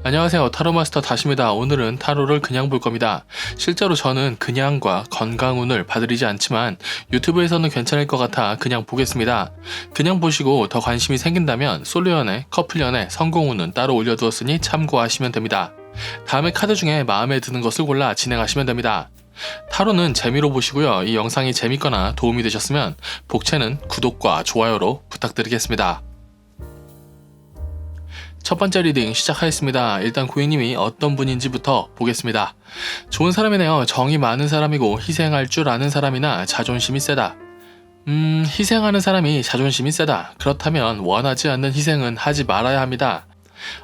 안녕하세요, 타로마스터 다시입니다. 오늘은 타로를 그냥 볼 겁니다. 실제로 저는 그냥과 건강운을 봐드리지 않지만 유튜브에서는 괜찮을 것 같아 그냥 보겠습니다. 그냥 보시고 더 관심이 생긴다면 솔로 연애, 커플 연애, 성공운은 따로 올려두었으니 참고하시면 됩니다. 다음에 카드 중에 마음에 드는 것을 골라 진행하시면 됩니다. 타로는 재미로 보시고요. 이 영상이 재밌거나 도움이 되셨으면 복채는 구독과 좋아요로 부탁드리겠습니다. 첫 번째 리딩 시작하겠습니다. 일단 고객님이 어떤 분인지부터 보겠습니다. 좋은 사람이네요. 정이 많은 사람이고 희생할 줄 아는 사람이나 자존심이 세다. 희생하는 사람이 자존심이 세다. 그렇다면 원하지 않는 희생은 하지 말아야 합니다.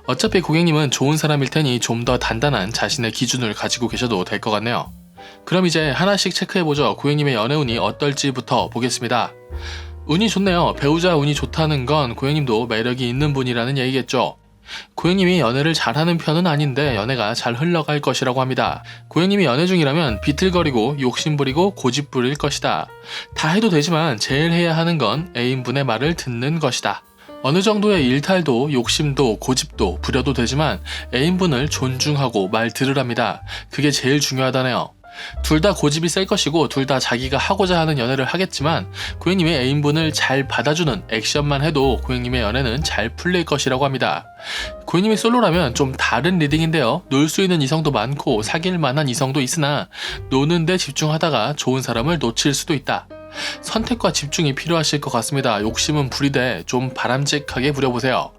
어차피 고객님은 좋은 사람일 테니 좀 더 단단한 자신의 기준을 가지고 계셔도 될 것 같네요. 그럼 이제 하나씩 체크해보죠. 고객님의 연애운이 어떨지부터 보겠습니다. 운이 좋네요. 배우자 운이 좋다는 건 고객님도 매력이 있는 분이라는 얘기겠죠. 고객님이 연애를 잘하는 편은 아닌데 연애가 잘 흘러갈 것이라고 합니다. 고객님이 연애 중이라면 비틀거리고 욕심부리고 고집부릴 것이다. 다 해도 되지만 제일 해야 하는 건 애인분의 말을 듣는 것이다. 어느 정도의 일탈도 욕심도 고집도 부려도 되지만 애인분을 존중하고 말 들으랍니다. 그게 제일 중요하다네요. 둘 다 고집이 셀 것이고 둘 다 자기가 하고자 하는 연애를 하겠지만 고객님의 애인분을 잘 받아주는 액션만 해도 고객님의 연애는 잘 풀릴 것이라고 합니다. 고객님이 솔로라면 좀 다른 리딩인데요. 놀 수 있는 이성도 많고 사귈 만한 이성도 있으나 노는 데 집중하다가 좋은 사람을 놓칠 수도 있다. 선택과 집중이 필요하실 것 같습니다. 욕심은 부리되 좀 바람직하게 부려보세요.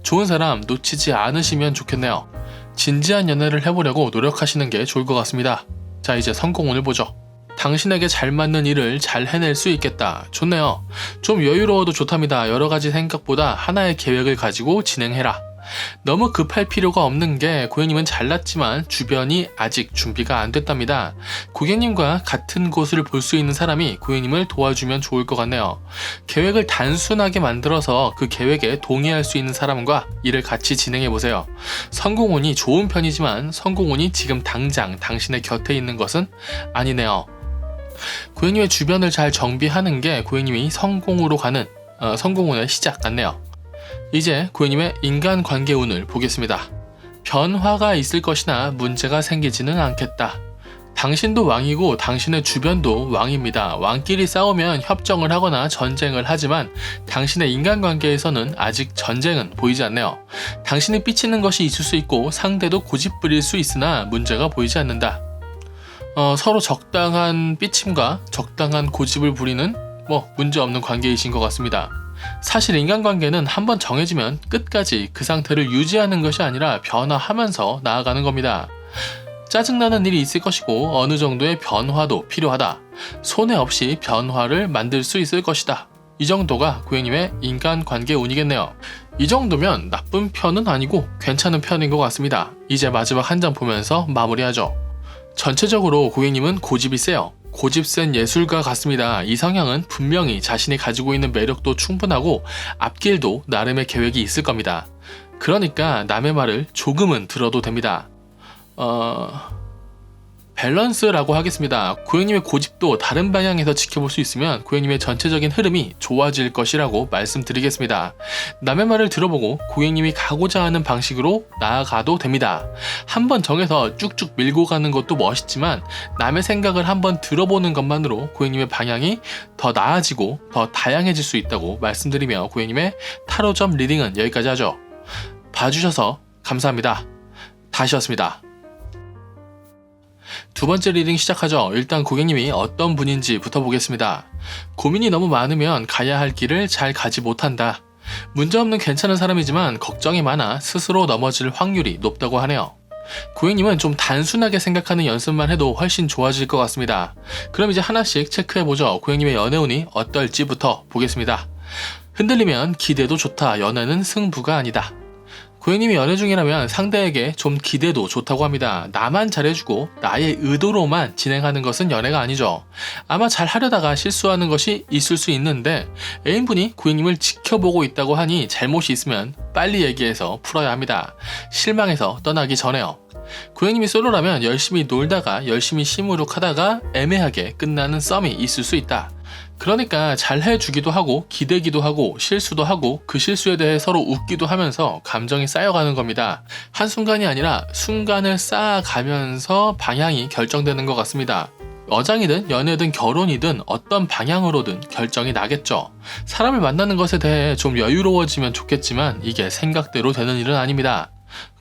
좋은 사람 놓치지 않으시면 좋겠네요. 진지한 연애를 해보려고 노력하시는 게 좋을 것 같습니다. 자, 이제 성공운을 보죠. 당신에게 잘 맞는 일을 잘 해낼 수 있겠다. 좋네요. 좀 여유로워도 좋답니다. 여러가지 생각보다 하나의 계획을 가지고 진행해라. 너무 급할 필요가 없는 게 고객님은 잘났지만 주변이 아직 준비가 안 됐답니다. 고객님과 같은 곳을 볼 수 있는 사람이 고객님을 도와주면 좋을 것 같네요. 계획을 단순하게 만들어서 그 계획에 동의할 수 있는 사람과 일을 같이 진행해보세요. 성공운이 좋은 편이지만 성공운이 지금 당장 당신의 곁에 있는 것은 아니네요. 고객님의 주변을 잘 정비하는 게 고객님이 성공으로 가는 성공운의 시작 같네요. 이제 고객님의 인간관계 운을 보겠습니다. 변화가 있을 것이나 문제가 생기지는 않겠다. 당신도 왕이고 당신의 주변도 왕입니다. 왕끼리 싸우면 협정을 하거나 전쟁을 하지만 당신의 인간관계에서는 아직 전쟁은 보이지 않네요. 당신이 삐치는 것이 있을 수 있고 상대도 고집 부릴 수 있으나 문제가 보이지 않는다. 서로 적당한 삐침과 적당한 고집을 부리는 문제없는 관계이신 것 같습니다. 사실 인간관계는 한번 정해지면 끝까지 그 상태를 유지하는 것이 아니라 변화하면서 나아가는 겁니다. 짜증나는 일이 있을 것이고 어느 정도의 변화도 필요하다. 손해 없이 변화를 만들 수 있을 것이다. 이 정도가 고객님의 인간관계 운이겠네요. 이 정도면 나쁜 편은 아니고 괜찮은 편인 것 같습니다. 이제 마지막 한 장 보면서 마무리하죠. 전체적으로 고객님은 고집이 세요. 고집센 예술가 같습니다. 이 성향은 분명히 자신이 가지고 있는 매력도 충분하고 앞길도 나름의 계획이 있을 겁니다. 그러니까 남의 말을 조금은 들어도 됩니다. 밸런스라고 하겠습니다. 고객님의 고집도 다른 방향에서 지켜볼 수 있으면 고객님의 전체적인 흐름이 좋아질 것이라고 말씀드리겠습니다. 남의 말을 들어보고 고객님이 가고자 하는 방식으로 나아가도 됩니다. 한번 정해서 쭉쭉 밀고 가는 것도 멋있지만 남의 생각을 한번 들어보는 것만으로 고객님의 방향이 더 나아지고 더 다양해질 수 있다고 말씀드리며 고객님의 타로점 리딩은 여기까지 하죠. 봐주셔서 감사합니다. 다시였습니다. 두 번째 리딩 시작하죠. 일단 고객님이 어떤 분인지부터 보겠습니다. 고민이 너무 많으면 가야 할 길을 잘 가지 못한다. 문제없는 괜찮은 사람이지만 걱정이 많아 스스로 넘어질 확률이 높다고 하네요. 고객님은 좀 단순하게 생각하는 연습만 해도 훨씬 좋아질 것 같습니다. 그럼 이제 하나씩 체크해보죠. 고객님의 연애운이 어떨지부터 보겠습니다. 흔들리면 기대도 좋다. 연애는 승부가 아니다. 고객님이 연애 중이라면 상대에게 좀 기대도 좋다고 합니다. 나만 잘해주고 나의 의도로만 진행하는 것은 연애가 아니죠. 아마 잘 하려다가 실수하는 것이 있을 수 있는데 애인분이 고객님을 지켜보고 있다고 하니 잘못이 있으면 빨리 얘기해서 풀어야 합니다. 실망해서 떠나기 전에요. 고객님이 솔로라면 열심히 놀다가 열심히 시무룩하다가 애매하게 끝나는 썸이 있을 수 있다. 그러니까 잘 해주기도 하고 기대기도 하고 실수도 하고 그 실수에 대해 서로 웃기도 하면서 감정이 쌓여가는 겁니다. 한순간이 아니라 순간을 쌓아가면서 방향이 결정되는 것 같습니다. 어장이든 연애든 결혼이든 어떤 방향으로든 결정이 나겠죠. 사람을 만나는 것에 대해 좀 여유로워지면 좋겠지만 이게 생각대로 되는 일은 아닙니다.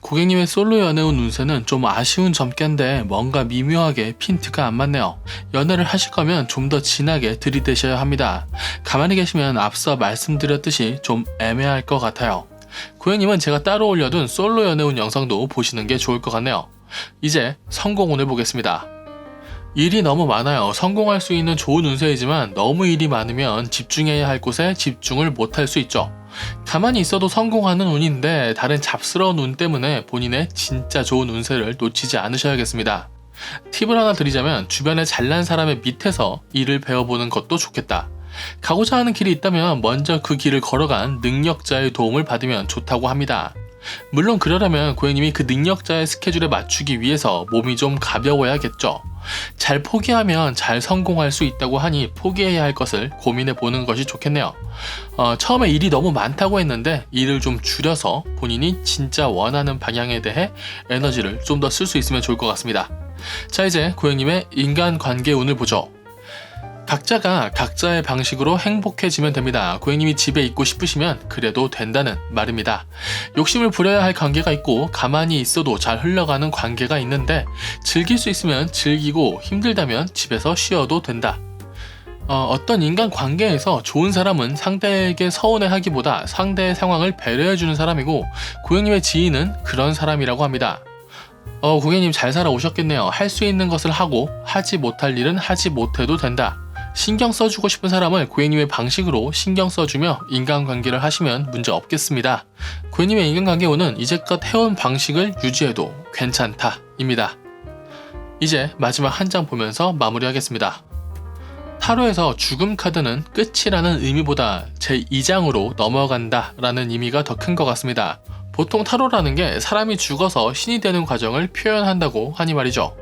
고객님의 솔로 연애 운 운세는 좀 아쉬운 점괘인데 뭔가 미묘하게 핀트가 안 맞네요. 연애를 하실 거면 좀 더 진하게 들이대셔야 합니다. 가만히 계시면 앞서 말씀드렸듯이 좀 애매할 것 같아요. 고객님은 제가 따로 올려둔 솔로 연애 운 영상도 보시는 게 좋을 것 같네요. 이제 성공운을 보겠습니다. 일이 너무 많아요. 성공할 수 있는 좋은 운세이지만 너무 일이 많으면 집중해야 할 곳에 집중을 못할 수 있죠. 가만히 있어도 성공하는 운인데 다른 잡스러운 운 때문에 본인의 진짜 좋은 운세를 놓치지 않으셔야겠습니다. 팁을 하나 드리자면 주변에 잘난 사람의 밑에서 일을 배워보는 것도 좋겠다. 가고자 하는 길이 있다면 먼저 그 길을 걸어간 능력자의 도움을 받으면 좋다고 합니다. 물론 그러려면 고객님이 그 능력자의 스케줄에 맞추기 위해서 몸이 좀 가벼워야겠죠. 잘 포기하면 잘 성공할 수 있다고 하니 포기해야 할 것을 고민해 보는 것이 좋겠네요. 처음에 일이 너무 많다고 했는데 일을 좀 줄여서 본인이 진짜 원하는 방향에 대해 에너지를 좀 더 쓸 수 있으면 좋을 것 같습니다. 자, 이제 고객님의 인간관계 운을 보죠. 각자가 각자의 방식으로 행복해지면 됩니다. 고객님이 집에 있고 싶으시면 그래도 된다는 말입니다. 욕심을 부려야 할 관계가 있고 가만히 있어도 잘 흘러가는 관계가 있는데 즐길 수 있으면 즐기고 힘들다면 집에서 쉬어도 된다. 어떤 인간 관계에서 좋은 사람은 상대에게 서운해하기보다 상대의 상황을 배려해주는 사람이고 고객님의 지인은 그런 사람이라고 합니다. 고객님 잘 살아오셨겠네요. 할 수 있는 것을 하고 하지 못할 일은 하지 못해도 된다. 신경 써주고 싶은 사람을 고객님의 방식으로 신경 써주며 인간관계를 하시면 문제 없겠습니다. 고객님의 인간관계 운은 이제껏 해온 방식을 유지해도 괜찮다 입니다. 이제 마지막 한 장 보면서 마무리하겠습니다. 타로에서 죽음 카드는 끝이라는 의미보다 제2장으로 넘어간다 라는 의미가 더 큰 것 같습니다. 보통 타로라는 게 사람이 죽어서 신이 되는 과정을 표현한다고 하니 말이죠.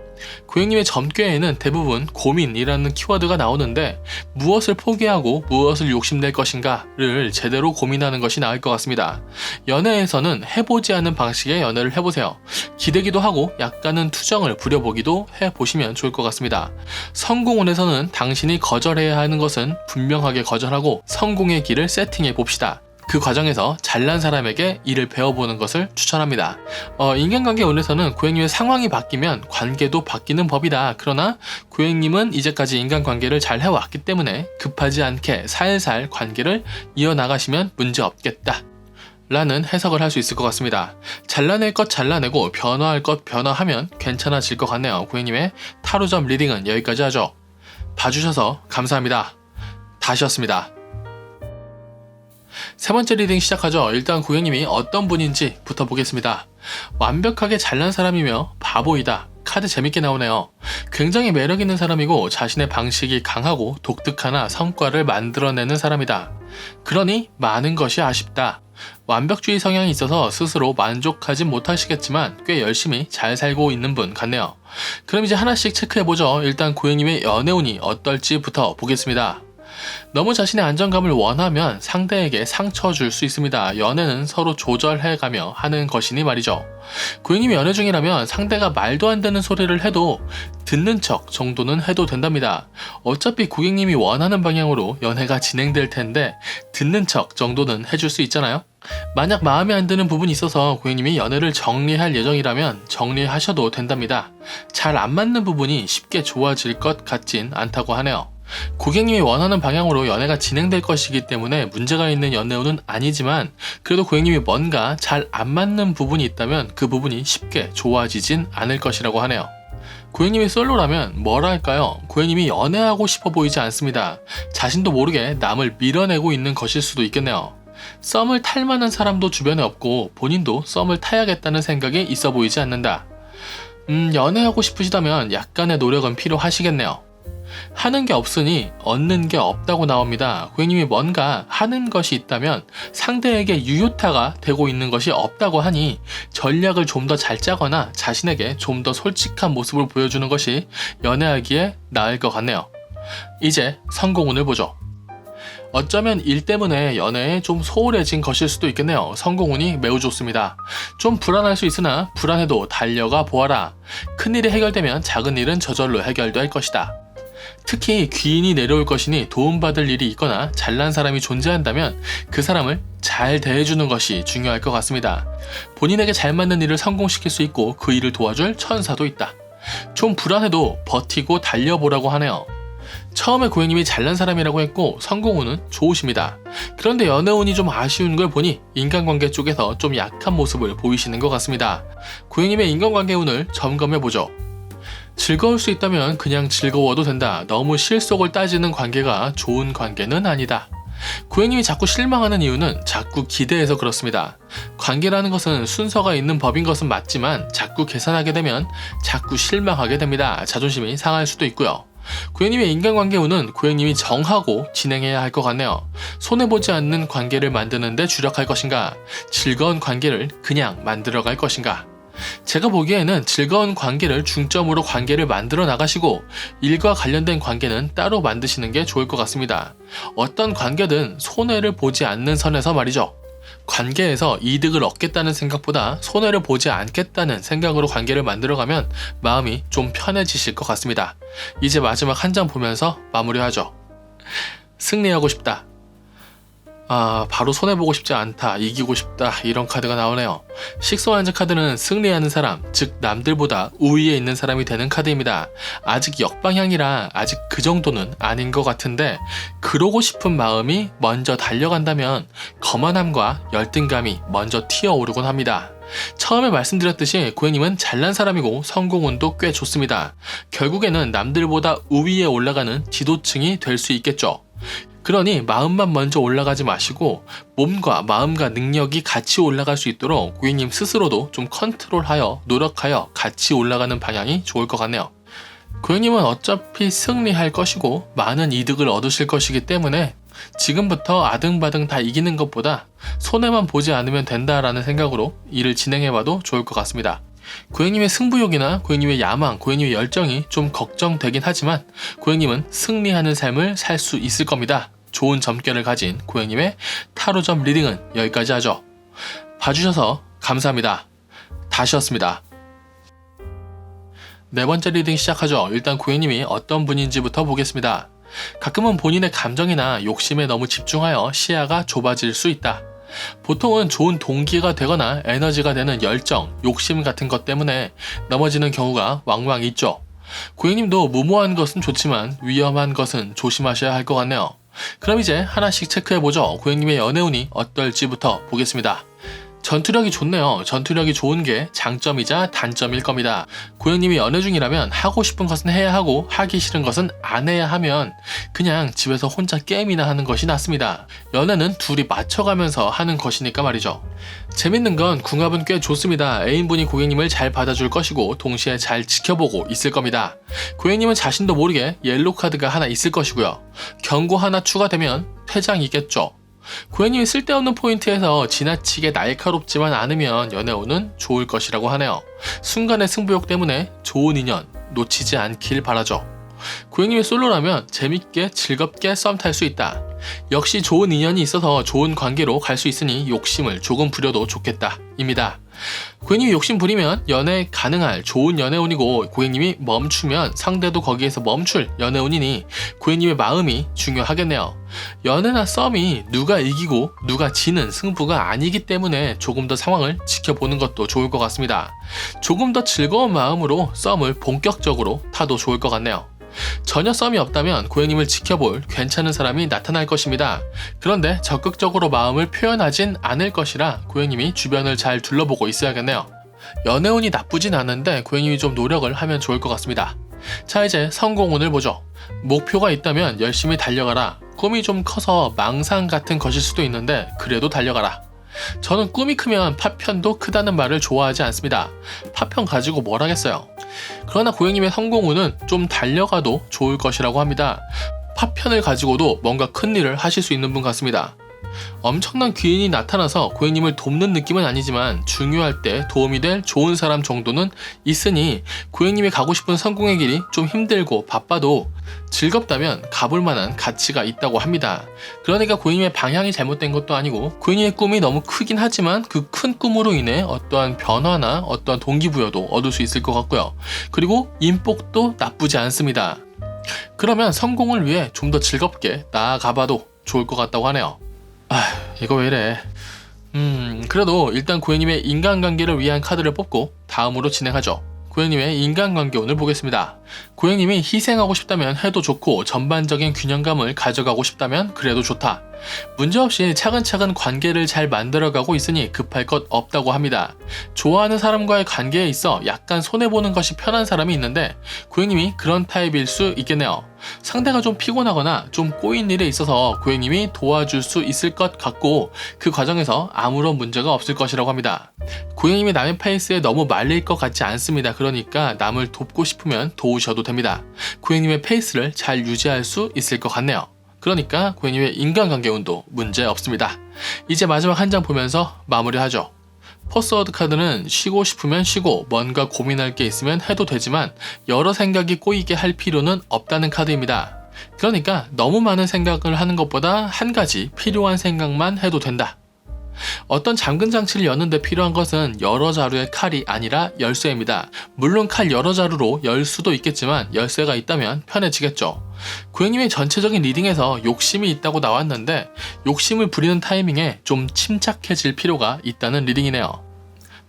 고객님의 점괘에는 대부분 고민이라는 키워드가 나오는데 무엇을 포기하고 무엇을 욕심낼 것인가를 제대로 고민하는 것이 나을 것 같습니다. 연애에서는 해보지 않은 방식의 연애를 해보세요. 기대기도 하고 약간은 투정을 부려보기도 해보시면 좋을 것 같습니다. 성공운에서는 당신이 거절해야 하는 것은 분명하게 거절하고 성공의 길을 세팅해 봅시다. 그 과정에서 잘난 사람에게 일을 배워보는 것을 추천합니다. 인간관계 운에서는 고객님의 상황이 바뀌면 관계도 바뀌는 법이다. 그러나 고객님은 이제까지 인간관계를 잘 해왔기 때문에 급하지 않게 살살 관계를 이어나가시면 문제 없겠다 라는 해석을 할 수 있을 것 같습니다. 잘라낼 것 잘라내고 변화할 것 변화하면 괜찮아질 것 같네요. 고객님의 타로점 리딩은 여기까지 하죠. 봐주셔서 감사합니다. 다시였습니다. 세 번째 리딩 시작하죠. 일단 고객님이 어떤 분인지 부터 보겠습니다. 완벽하게 잘난 사람이며 바보이다. 카드 재밌게 나오네요. 굉장히 매력있는 사람이고 자신의 방식이 강하고 독특하나 성과를 만들어내는 사람이다. 그러니 많은 것이 아쉽다. 완벽주의 성향이 있어서 스스로 만족하진 못하시겠지만 꽤 열심히 잘 살고 있는 분 같네요. 그럼 이제 하나씩 체크해보죠. 일단 고객님의 연애운이 어떨지부터 보겠습니다. 너무 자신의 안정감을 원하면 상대에게 상처 줄 수 있습니다. 연애는 서로 조절해가며 하는 것이니 말이죠. 고객님이 연애 중이라면 상대가 말도 안 되는 소리를 해도 듣는 척 정도는 해도 된답니다. 어차피 고객님이 원하는 방향으로 연애가 진행될 텐데 듣는 척 정도는 해줄 수 있잖아요. 만약 마음에 안 드는 부분이 있어서 고객님이 연애를 정리할 예정이라면 정리하셔도 된답니다. 잘 안 맞는 부분이 쉽게 좋아질 것 같진 않다고 하네요. 고객님이 원하는 방향으로 연애가 진행될 것이기 때문에 문제가 있는 연애운은 아니지만 그래도 고객님이 뭔가 잘 안 맞는 부분이 있다면 그 부분이 쉽게 좋아지진 않을 것이라고 하네요. 고객님이 솔로라면 뭐랄까요? 고객님이 연애하고 싶어 보이지 않습니다. 자신도 모르게 남을 밀어내고 있는 것일 수도 있겠네요. 썸을 탈 만한 사람도 주변에 없고 본인도 썸을 타야겠다는 생각이 있어 보이지 않는다. 연애하고 싶으시다면 약간의 노력은 필요하시겠네요. 하는 게 없으니 얻는 게 없다고 나옵니다. 고객님이 뭔가 하는 것이 있다면 상대에게 유효타가 되고 있는 것이 없다고 하니 전략을 좀 더 잘 짜거나 자신에게 좀 더 솔직한 모습을 보여주는 것이 연애하기에 나을 것 같네요. 이제 성공운을 보죠. 어쩌면 일 때문에 연애에 좀 소홀해진 것일 수도 있겠네요. 성공운이 매우 좋습니다. 좀 불안할 수 있으나 불안해도 달려가 보아라. 큰일이 해결되면 작은 일은 저절로 해결될 것이다. 특히 귀인이 내려올 것이니 도움받을 일이 있거나 잘난 사람이 존재한다면 그 사람을 잘 대해주는 것이 중요할 것 같습니다. 본인에게 잘 맞는 일을 성공시킬 수 있고 그 일을 도와줄 천사도 있다. 좀 불안해도 버티고 달려보라고 하네요. 처음에 고객님이 잘난 사람이라고 했고 성공운은 좋으십니다. 그런데 연애운이 좀 아쉬운 걸 보니 인간관계 쪽에서 좀 약한 모습을 보이시는 것 같습니다. 고객님의 인간관계 운을 점검해보죠. 즐거울 수 있다면 그냥 즐거워도 된다. 너무 실속을 따지는 관계가 좋은 관계는 아니다. 고객님이 자꾸 실망하는 이유는 자꾸 기대해서 그렇습니다. 관계라는 것은 순서가 있는 법인 것은 맞지만 자꾸 계산하게 되면 자꾸 실망하게 됩니다. 자존심이 상할 수도 있고요. 고객님의 인간관계 운은 고객님이 정하고 진행해야 할 것 같네요. 손해보지 않는 관계를 만드는 데 주력할 것인가? 즐거운 관계를 그냥 만들어갈 것인가? 제가 보기에는 즐거운 관계를 중점으로 관계를 만들어 나가시고 일과 관련된 관계는 따로 만드시는 게 좋을 것 같습니다. 어떤 관계든 손해를 보지 않는 선에서 말이죠. 관계에서 이득을 얻겠다는 생각보다 손해를 보지 않겠다는 생각으로 관계를 만들어가면 마음이 좀 편해지실 것 같습니다. 이제 마지막 한 장 보면서 마무리하죠. 승리하고 싶다. 바로 손해보고 싶지 않다, 이기고 싶다, 이런 카드가 나오네요. 식소환자 카드는 승리하는 사람, 즉 남들보다 우위에 있는 사람이 되는 카드입니다. 아직 역방향이라 아직 그 정도는 아닌 것 같은데 그러고 싶은 마음이 먼저 달려간다면 거만함과 열등감이 먼저 튀어오르곤 합니다. 처음에 말씀드렸듯이 고객님은 잘난 사람이고 성공운도 꽤 좋습니다. 결국에는 남들보다 우위에 올라가는 지도층이 될 수 있겠죠. 그러니 마음만 먼저 올라가지 마시고 몸과 마음과 능력이 같이 올라갈 수 있도록 고객님 스스로도 좀 컨트롤하여 노력하여 같이 올라가는 방향이 좋을 것 같네요. 고객님은 어차피 승리할 것이고 많은 이득을 얻으실 것이기 때문에 지금부터 아등바등 다 이기는 것보다 손해만 보지 않으면 된다라는 생각으로 일을 진행해봐도 좋을 것 같습니다. 고객님의 승부욕이나 고객님의 야망, 고객님의 열정이 좀 걱정되긴 하지만 고객님은 승리하는 삶을 살 수 있을 겁니다. 좋은 점괘를 가진 고객님의 타로점 리딩은 여기까지 하죠. 봐주셔서 감사합니다. 다시였습니다. 네 번째 리딩 시작하죠. 일단 고객님이 어떤 분인지부터 보겠습니다. 가끔은 본인의 감정이나 욕심에 너무 집중하여 시야가 좁아질 수 있다. 보통은 좋은 동기가 되거나 에너지가 되는 열정, 욕심 같은 것 때문에 넘어지는 경우가 왕왕 있죠. 고객님도 무모한 것은 좋지만 위험한 것은 조심하셔야 할 것 같네요. 그럼 이제 하나씩 체크해보죠. 고객님의 연애운이 어떨지부터 보겠습니다. 전투력이 좋네요. 전투력이 좋은 게 장점이자 단점일 겁니다. 고객님이 연애 중이라면 하고 싶은 것은 해야 하고 하기 싫은 것은 안 해야 하면 그냥 집에서 혼자 게임이나 하는 것이 낫습니다. 연애는 둘이 맞춰가면서 하는 것이니까 말이죠. 재밌는 건 궁합은 꽤 좋습니다. 애인분이 고객님을 잘 받아줄 것이고 동시에 잘 지켜보고 있을 겁니다. 고객님은 자신도 모르게 옐로우 카드가 하나 있을 것이고요. 경고 하나 추가되면 퇴장이겠죠. 고객님이 쓸데없는 포인트에서 지나치게 날카롭지만 않으면 연애운은 좋을 것이라고 하네요. 순간의 승부욕 때문에 좋은 인연 놓치지 않길 바라죠. 고객님이 솔로라면 재밌게 즐겁게 썸 탈 수 있다. 역시 좋은 인연이 있어서 좋은 관계로 갈 수 있으니 욕심을 조금 부려도 좋겠다 입니다. 고객님이 욕심 부리면 연애 가능할 좋은 연애운이고 고객님이 멈추면 상대도 거기에서 멈출 연애운이니 고객님의 마음이 중요하겠네요. 연애나 썸이 누가 이기고 누가 지는 승부가 아니기 때문에 조금 더 상황을 지켜보는 것도 좋을 것 같습니다. 조금 더 즐거운 마음으로 썸을 본격적으로 타도 좋을 것 같네요. 전혀 썸이 없다면 고객님을 지켜볼 괜찮은 사람이 나타날 것입니다. 그런데 적극적으로 마음을 표현하진 않을 것이라 고객님이 주변을 잘 둘러보고 있어야겠네요. 연애운이 나쁘진 않은데 고객님이 좀 노력을 하면 좋을 것 같습니다. 자, 이제 성공운을 보죠. 목표가 있다면 열심히 달려가라. 꿈이 좀 커서 망상 같은 것일 수도 있는데 그래도 달려가라. 저는 꿈이 크면 파편도 크다는 말을 좋아하지 않습니다. 파편 가지고 뭘 하겠어요. 그러나 고객님의 성공운은 좀 달려가도 좋을 것이라고 합니다. 파편을 가지고도 뭔가 큰 일을 하실 수 있는 분 같습니다. 엄청난 귀인이 나타나서 고객님을 돕는 느낌은 아니지만 중요할 때 도움이 될 좋은 사람 정도는 있으니 고객님이 가고 싶은 성공의 길이 좀 힘들고 바빠도 즐겁다면 가볼 만한 가치가 있다고 합니다. 그러니까 고객님의 방향이 잘못된 것도 아니고 고객님의 꿈이 너무 크긴 하지만 그 큰 꿈으로 인해 어떠한 변화나 어떠한 동기부여도 얻을 수 있을 것 같고요. 그리고 인복도 나쁘지 않습니다. 그러면 성공을 위해 좀 더 즐겁게 나아가봐도 좋을 것 같다고 하네요. 이거 왜 이래. 그래도 일단 고객님의 인간관계를 위한 카드를 뽑고 다음으로 진행하죠. 고객님의 인간관계 오늘 보겠습니다. 고객님이 희생하고 싶다면 해도 좋고 전반적인 균형감을 가져가고 싶다면 그래도 좋다. 문제없이 차근차근 관계를 잘 만들어가고 있으니 급할 것 없다고 합니다. 좋아하는 사람과의 관계에 있어 약간 손해보는 것이 편한 사람이 있는데 고객님이 그런 타입일 수 있겠네요. 상대가 좀 피곤하거나 좀 꼬인 일에 있어서 고객님이 도와줄 수 있을 것 같고 그 과정에서 아무런 문제가 없을 것이라고 합니다. 고객님이 남의 페이스에 너무 말릴 것 같지 않습니다. 그러니까 남을 돕고 싶으면 도우셔도 됩니다. 고객님의 페이스를 잘 유지할 수 있을 것 같네요. 그러니까 고객님의 인간관계 운도 문제 없습니다. 이제 마지막 한 장 보면서 마무리하죠. 퍼스워드 카드는 쉬고 싶으면 쉬고 뭔가 고민할 게 있으면 해도 되지만 여러 생각이 꼬이게 할 필요는 없다는 카드입니다. 그러니까 너무 많은 생각을 하는 것보다 한 가지 필요한 생각만 해도 된다. 어떤 잠근 장치를 여는데 필요한 것은 여러 자루의 칼이 아니라 열쇠입니다. 물론 칼 여러 자루로 열 수도 있겠지만 열쇠가 있다면 편해지겠죠. 고객님의 전체적인 리딩에서 욕심이 있다고 나왔는데 욕심을 부리는 타이밍에 좀 침착해질 필요가 있다는 리딩이네요.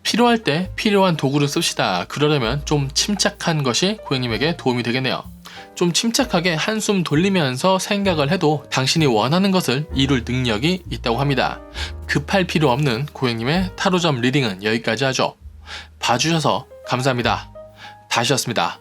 필요할 때 필요한 도구를 씁시다. 그러려면 좀 침착한 것이 고객님에게 도움이 되겠네요. 좀 침착하게 한숨 돌리면서 생각을 해도 당신이 원하는 것을 이룰 능력이 있다고 합니다. 급할 필요 없는 고객님의 타로점 리딩은 여기까지 하죠. 봐주셔서 감사합니다. 다시였습니다.